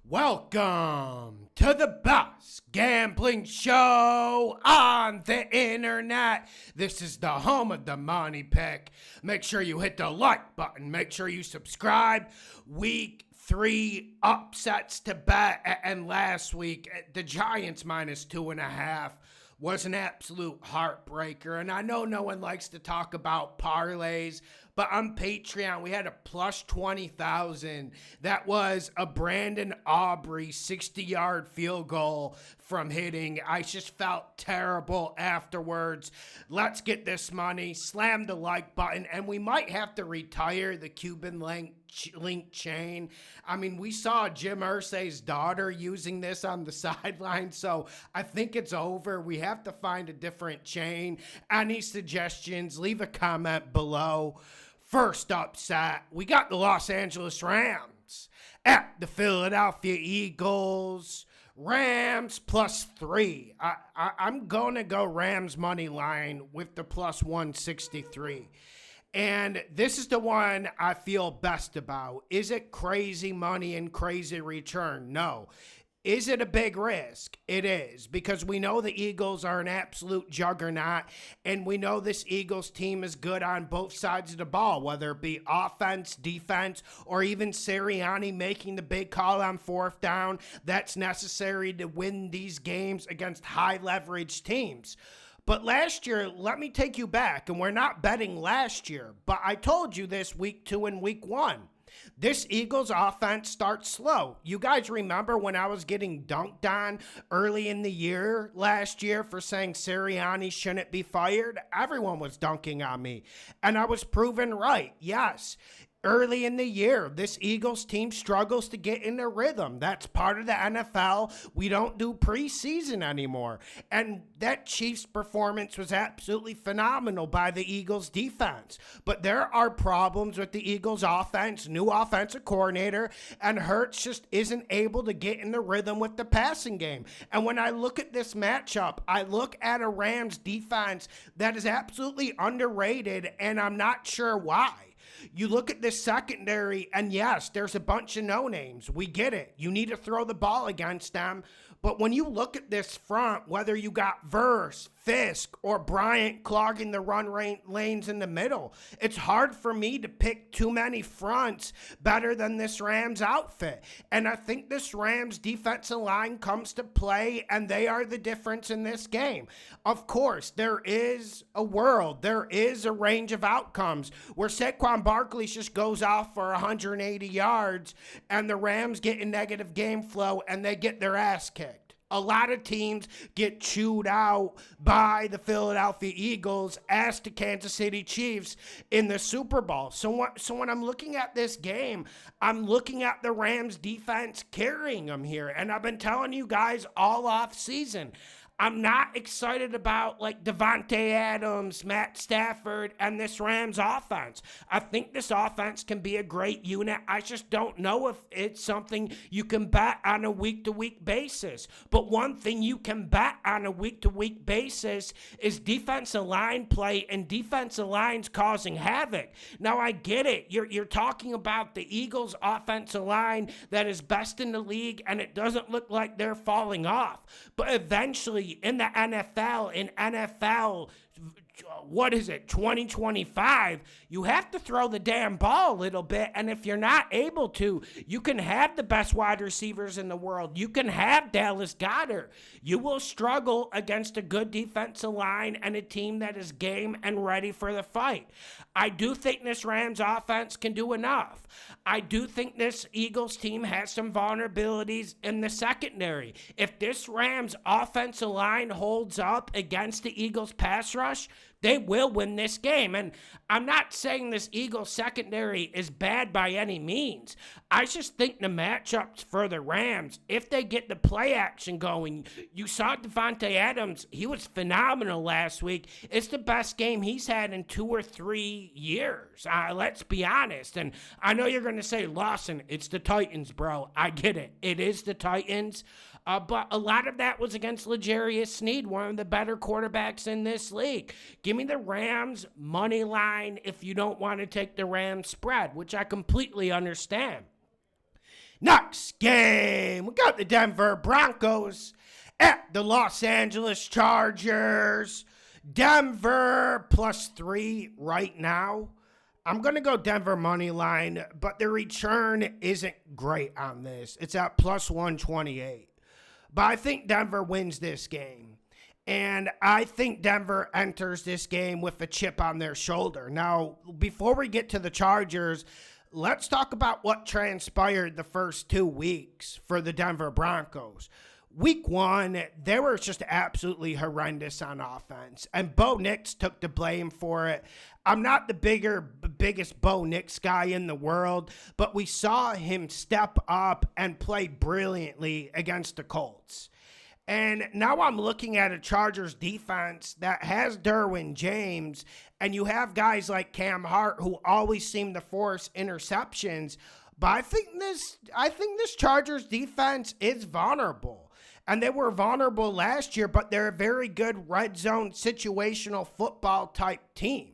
Welcome to the best gambling show on the internet. This is the home of the money pick. Make sure you hit the like button. Make sure you subscribe. Week 3 upsets to bet. And last week, the Giants minus 2.5 was an absolute heartbreaker. And I know no one likes to talk about parlays, but on Patreon, we had a plus 20,000. That was a Brandon Aubrey 60-yard field goal from hitting. I just felt terrible afterwards. Let's get this money. Slam the like button. And we might have to retire the Cuban link chain. I mean, we saw Jim Irsay's daughter using this on the sideline, so I think it's over. We have to find a different chain. Any suggestions, leave a comment below. First upset, we got the Los Angeles Rams at the Philadelphia Eagles. Rams +3. I'm going to go Rams money line with the plus 163. And this is the one I feel best about. Is it crazy money and crazy return? No. Is it a big risk? It is, because we know the Eagles are an absolute juggernaut, and we know this Eagles team is good on both sides of the ball, whether it be offense, defense, or even Sirianni making the big call on fourth down that's necessary to win these games against high-leverage teams. But last year, let me take you back, and we're not betting last year, but I told you this week 2 and week 1. This Eagles offense starts slow. You guys remember when I was getting dunked on early in the year last year for saying Sirianni shouldn't be fired? Everyone was dunking on me, and I was proven right. Yes. Early in the year, this Eagles team struggles to get in a rhythm. That's part of the NFL. We don't do preseason anymore. And that Chiefs performance was absolutely phenomenal by the Eagles defense. But there are problems with the Eagles offense, new offensive coordinator, and Hurts just isn't able to get in the rhythm with the passing game. And when I look at this matchup, I look at a Rams defense that is absolutely underrated, and I'm not sure why. You look at this secondary, and yes, there's a bunch of no-names. We get it. You need to throw the ball against them. But when you look at this front, whether you got Verse, Fisk, or Bryant clogging the run lanes in the middle, it's hard for me to pick too many fronts better than this Rams outfit. And I think this Rams defensive line comes to play, and they are the difference in this game. Of course, there is a world, there is a range of outcomes where Saquon Barkley just goes off for 180 yards, and the Rams get in negative game flow, and they get their ass kicked. A lot of teams get chewed out by the Philadelphia Eagles as the Kansas City Chiefs in the Super Bowl. So when I'm looking at this game, I'm looking at the Rams defense carrying them here. And I've been telling you guys all off season, I'm not excited about like Devontae Adams, Matt Stafford, and this Rams offense. I think this offense can be a great unit. I just don't know if it's something you can bet on a week-to-week basis. But one thing you can bet on a week-to-week basis is defensive line play, and defensive lines causing havoc. Now, I get it. You're talking about the Eagles' offensive line that is best in the league, and it doesn't look like they're falling off. But eventually, in the NFL, what is it, 2025, you have to throw the damn ball a little bit, and if you're not able to, you can have the best wide receivers in the world. You can have Dallas Goedert. You will struggle against a good defensive line and a team that is game and ready for the fight. I do think this Rams offense can do enough. I do think this Eagles team has some vulnerabilities in the secondary. If this Rams offensive line holds up against the Eagles pass rush, they will win this game. And I'm not saying this Eagles secondary is bad by any means. I just think the matchups for the Rams, if they get the play action going, you saw Devontae Adams, he was phenomenal last week. It's the best game he's had in 2 or 3 years. Let's be honest. And I know you're going to say, Lawson, it's the Titans, bro. I get it. It is the Titans. But a lot of that was against L'Jarius Sneed, one of the better quarterbacks in this league. Give me the Rams money line if you don't want to take the Rams spread, which I completely understand. Next game, we got the Denver Broncos at the Los Angeles Chargers. Denver +3 right now. I'm going to go Denver money line, but the return isn't great on this. It's at +128. But I think Denver wins this game. And I think Denver enters this game with a chip on their shoulder. Now, before we get to the Chargers, let's talk about what transpired the first 2 weeks for the Denver Broncos. Week 1, they were just absolutely horrendous on offense, and Bo Nix took the blame for it. I'm not the biggest Bo Nix guy in the world, but we saw him step up and play brilliantly against the Colts. And now I'm looking at a Chargers defense that has Derwin James, and you have guys like Cam Hart who always seem to force interceptions. But I think this Chargers defense is vulnerable. And they were vulnerable last year, but they're a very good red zone situational football type team.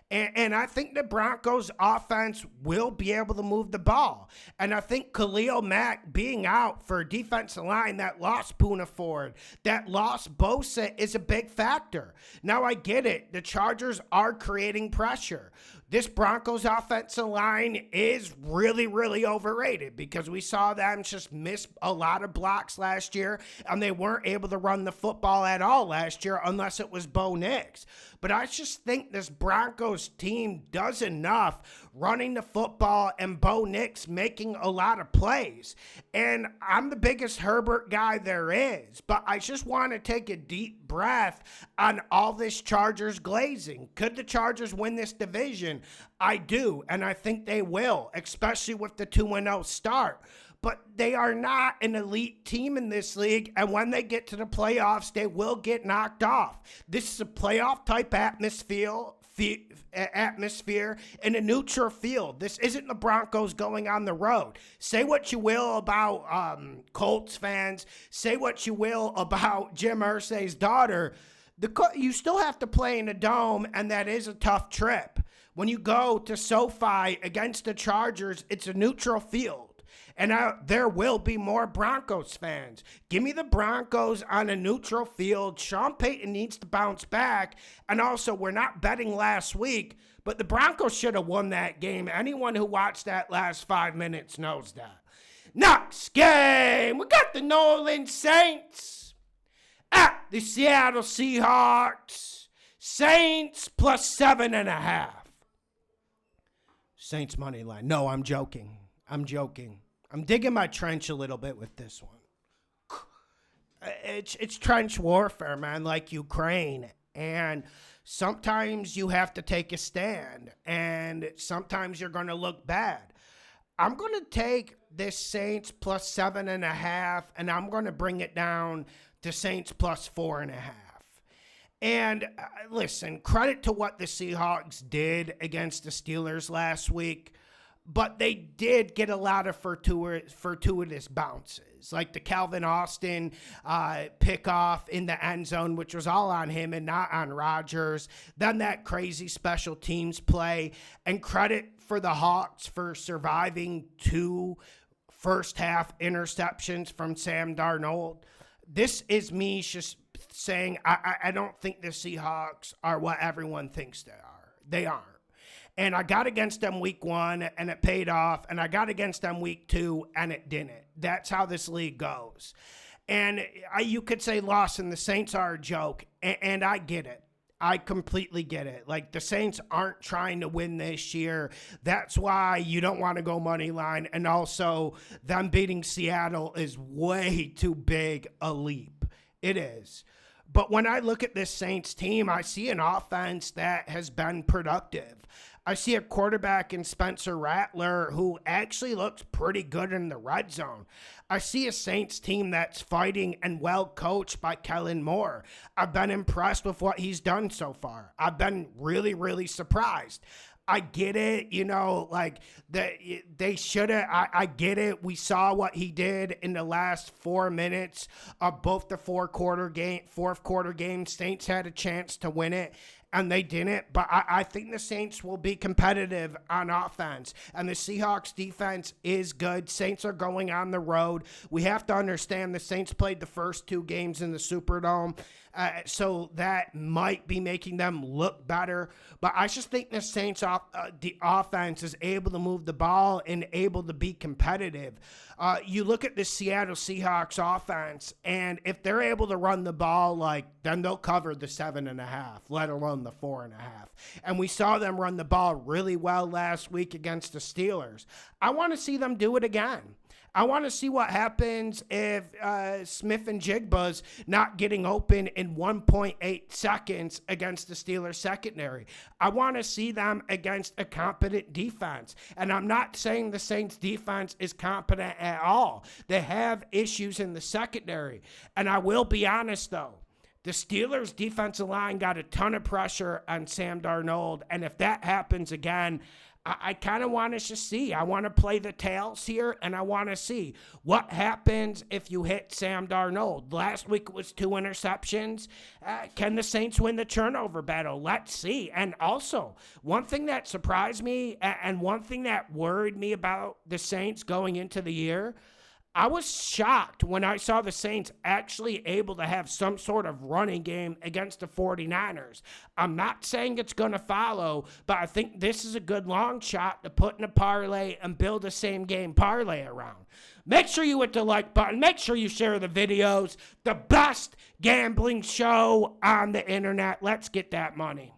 And I think the Broncos offense will be able to move the ball. And I think Khalil Mack being out for a defensive line that lost Poona Ford, that lost Bosa is a big factor. Now I get it. The Chargers are creating pressure. This Broncos offensive line is really, really overrated because we saw them just miss a lot of blocks last year, and they weren't able to run the football at all last year unless it was Bo Nix. But I just think this Broncos team does enough running the football and Bo Nix making a lot of plays. And I'm the biggest Herbert guy there is, but I just want to take a deep breath on all this Chargers glazing. Could the Chargers win this division? I do, and I think they will, especially with the 2-0 start. But they are not an elite team in this league, and when they get to the playoffs, they will get knocked off. This is a playoff-type atmosphere in a neutral field. This isn't the Broncos going on the road. Say what you will about Colts fans. Say what you will about Jim Irsay's daughter. You still have to play in a dome, and that is a tough trip. When you go to SoFi against the Chargers, it's a neutral field. And there will be more Broncos fans. Give me the Broncos on a neutral field. Sean Payton needs to bounce back. And also, we're not betting last week, but the Broncos should have won that game. Anyone who watched that last 5 minutes knows that. Next game, we got the New Orleans Saints at the Seattle Seahawks. Saints +7.5. Saints money line. No, I'm joking. I'm digging my trench a little bit with this one. It's trench warfare, man, like Ukraine. And sometimes you have to take a stand. And sometimes you're going to look bad. I'm going to take this Saints +7.5, and I'm going to bring it down to Saints +4.5. And listen, credit to what the Seahawks did against the Steelers last week. But they did get a lot of fortuitous bounces, like the Calvin Austin pickoff in the end zone, which was all on him and not on Rodgers. Then that crazy special teams play. And credit for the Hawks for surviving 2 first-half interceptions from Sam Darnold. This is me just saying I don't think the Seahawks are what everyone thinks they are. They aren't. And I got against them week 1, and it paid off. And I got against them week 2, and it didn't. That's how this league goes. And you could say, Lawson, the Saints are a joke. And I get it. I completely get it. Like, the Saints aren't trying to win this year. That's why you don't want to go money line. And also, them beating Seattle is way too big a leap. It is. But when I look at this Saints team, I see an offense that has been productive. I see a quarterback in Spencer Rattler who actually looks pretty good in the red zone. I see a Saints team that's fighting and well coached by Kellen Moore. I've been impressed with what he's done so far. I've been really, really surprised. I get it, like they should have. I get it. We saw what he did in the last 4 minutes of both the fourth quarter game. Saints had a chance to win it, and they didn't. But I think the Saints will be competitive on offense, and the Seahawks defense is good. Saints are going on the road. We have to understand the Saints played the first 2 games in the Superdome, so that might be making them look better. But I just think the Saints the offense is able to move the ball and able to be competitive. You look at the Seattle Seahawks offense, and if they're able to run the ball, then they'll cover the 7.5, let alone the 4.5. And we saw them run the ball really well last week against the Steelers. I want to see them do it again. I want to see what happens if Smith and Jigba's not getting open in 1.8 seconds against the Steelers secondary. I want to see them against a competent defense. And I'm not saying the Saints defense is competent at all. They have issues in the secondary. And I will be honest, though. The Steelers' defensive line got a ton of pressure on Sam Darnold. And if that happens again, I kind of want to just see. I want to play the tails here, and I want to see what happens if you hit Sam Darnold. Last week it was 2 interceptions. Can the Saints win the turnover battle? Let's see. And also, one thing that surprised me and one thing that worried me about the Saints going into the year, I was shocked when I saw the Saints actually able to have some sort of running game against the 49ers. I'm not saying it's going to follow, but I think this is a good long shot to put in a parlay and build a same game parlay around. Make sure you hit the like button. Make sure you share the videos. The best gambling show on the internet. Let's get that money.